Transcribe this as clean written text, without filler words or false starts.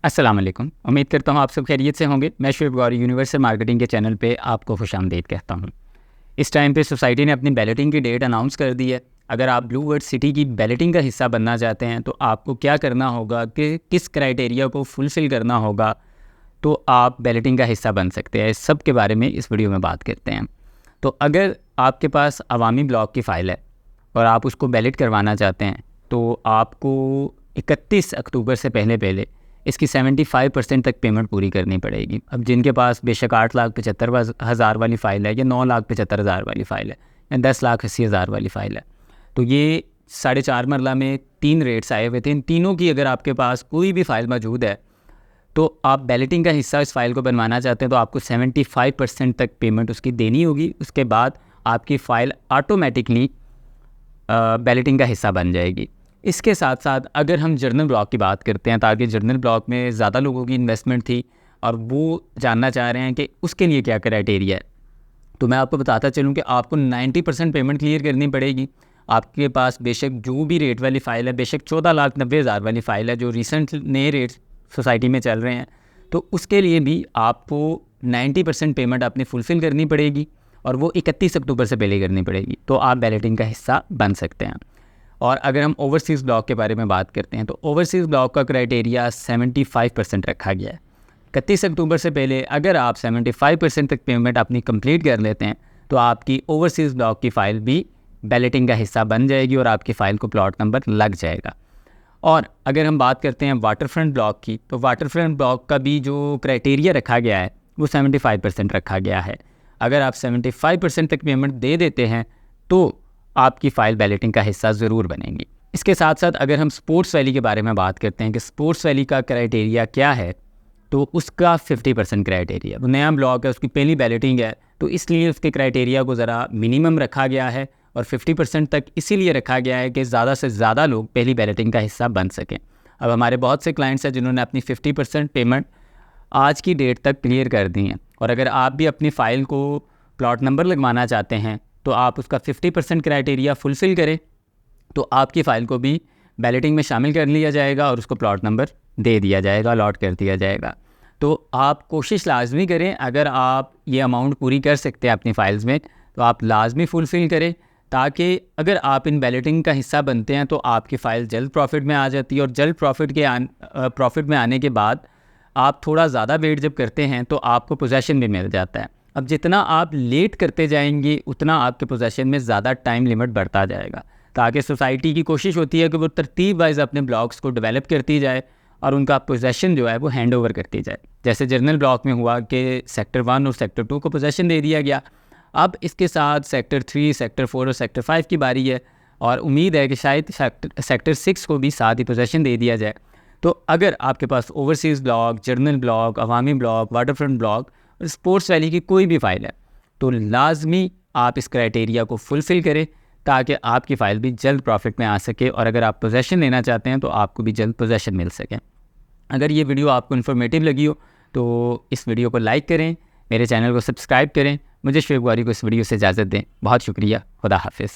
अस्सलाम वालेकुम। उम्मीद करता हूँ आप सब खैरियत से होंगे। मैं शुएब गौरी यूनिवर्सल मार्केटिंग के चैनल पे आपको खुशामदीद कहता हूँ। इस टाइम पे सोसाइटी ने अपनी बैलेटिंग की डेट अनाउंस कर दी है। अगर आप ब्लू वर्ल्ड सिटी की बैलेटिंग का हिस्सा बनना चाहते हैं तो आपको क्या करना होगा कि किस क्राइटेरिया को फुलफ़िल करना होगा तो आप बैलेटिंग का हिस्सा बन सकते हैं। इस सब के बारे में इस वीडियो में बात करते हैं। तो अगर आपके पास अवामी ब्लॉक की फ़ाइल है और आप उसको बैलेट करवाना चाहते हैं तो आपको 31 अक्टूबर से पहले इसकी 75% तक पेमेंट पूरी करनी पड़ेगी। अब जिनके पास बेशक 8,75,000 वाली फ़ाइल है या 9,75,000 वाली फ़ाइल है या 10,80,000 वाली फ़ाइल है, तो ये 4.5 मरला में 3 रेट्स आए हुए थे। इन तीनों की अगर आपके पास कोई भी फ़ाइल मौजूद है तो आप बैलेटिंग का हिस्सा इस फ़ाइल को बनवाना चाहते हैं तो आपको 75% तक पेमेंट उसकी देनी होगी। उसके बाद आपकी फ़ाइल ऑटोमेटिकली बैलेटिंग का हिस्सा बन जाएगी। इसके साथ साथ अगर हम जर्नल ब्लॉक की बात करते हैं, ताकि जर्नल ब्लॉक में ज़्यादा लोगों की इन्वेस्टमेंट थी और वो जानना चाह रहे हैं कि उसके लिए क्या क्राइटेरिया है, तो मैं आपको बताता चलूँ कि आपको 90% पेमेंट क्लियर करनी पड़ेगी। आपके पास बेशक जो भी रेट वाली फ़ाइल है, बेशक 14,90,000 वाली फ़ाइल है जो रिसेंट नए रेट्स सोसाइटी में चल रहे हैं, तो उसके लिए भी आपको 90% पेमेंट अपनी फुलफ़िल करनी पड़ेगी और वो 31 अक्टूबर से पहले करनी पड़ेगी, तो आप बैलेटिंग का हिस्सा बन सकते हैं। और अगर हम ओवरसीज़ ब्लॉक के बारे में बात करते हैं तो ओवरसीज़ ब्लॉक का क्राइटेरिया 75% रखा गया है। 31 अक्टूबर से पहले अगर आप 75% तक पेमेंट अपनी कंप्लीट कर लेते हैं तो आपकी ओवरसीज़ ब्लॉक की फ़ाइल भी बैलेटिंग का हिस्सा बन जाएगी और आपकी फ़ाइल को प्लॉट नंबर लग जाएगा। और अगर हम बात करते हैं वाटरफ्रंट ब्लॉक की, तो वाटरफ्रंट ब्लॉक का भी जो क्राइटेरिया रखा गया है वो 75% रखा गया है। अगर आप 75% तक पेमेंट दे देते हैं तो आपकी फ़ाइल बैलेटिंग का हिस्सा ज़रूर बनेगी। इसके साथ साथ अगर हम स्पोर्ट्स वैली के बारे में बात करते हैं कि स्पोर्ट्स वैली का क्राइटेरिया क्या है, तो उसका 50% क्राइटेरिया, वो नया ब्लॉक है, उसकी पहली बैलेटिंग है, तो इसलिए उसके क्राइटेरिया को ज़रा मिनिमम रखा गया है और 50% तक इसीलिए रखा गया है कि ज़्यादा से ज़्यादा लोग पहली बैलेटिंग का हिस्सा बन सकें। अब हमारे बहुत से क्लाइंट्स हैं जिन्होंने अपनी 50% पेमेंट आज की डेट तक क्लियर कर दी हैं, और अगर आप भी अपनी फ़ाइल को प्लॉट नंबर लगवाना चाहते हैं तो आप उसका 50% क्राइटेरिया फुलफ़िल करें तो आपकी फ़ाइल को भी बैलेटिंग में शामिल कर लिया जाएगा और उसको प्लॉट नंबर दे दिया जाएगा, अलॉट कर दिया जाएगा। तो आप कोशिश लाजमी करें, अगर आप ये अमाउंट पूरी कर सकते हैं अपनी फ़ाइल्स में तो आप लाजमी फुलफ़िल करें, ताकि अगर आप इन बैलेटिंग का हिस्सा बनते हैं तो आपकी फ़ाइल जल्द प्रॉफिट में आ जाती है और जल्द प्रॉफिट में आने के बाद आप थोड़ा ज़्यादा वेट जब करते हैं तो आपको पोजेसन भी मिल जाता है। अब जितना आप लेट करते जाएंगे उतना आपके पोजेसन में ज़्यादा टाइम लिमिट बढ़ता जाएगा, ताकि सोसाइटी की कोशिश होती है कि वो तरतीब वाइज अपने ब्लॉक्स को डेवलप करती जाए और उनका पोजेसन जो है वो हैंड ओवर करती जाए। जैसे जर्नल ब्लॉक में हुआ कि सेक्टर 1 और सेक्टर 2 को पोजेसन दे दिया गया। अब इसके साथ सेक्टर 3, सेक्टर 4 और सेक्टर 5 की बारी है और उम्मीद है कि शायद सेक्टर 6 को भी साथ ही पोजेसन दे दिया जाए। तो अगर आपके पास overseas block, general block, Awami block, waterfront block, sports valley की कोई भी फ़ाइल है तो लाजमी आप इस क्राइटेरिया को फुलफ़िल करें ताकि आपकी फ़ाइल भी जल्द प्रॉफिट में आ सके और अगर आप पोजेसन लेना चाहते हैं तो आपको भी जल्द पोजेसन मिल सके। अगर ये वीडियो आपको इन्फॉर्मेटिव लगी हो तो इस वीडियो को लाइक करें, मेरे चैनल को सब्सक्राइब करें। मुझे शुएब गौरी को इस वीडियो से इजाज़त दें। बहुत शुक्रिया। खुदा हाफिज़।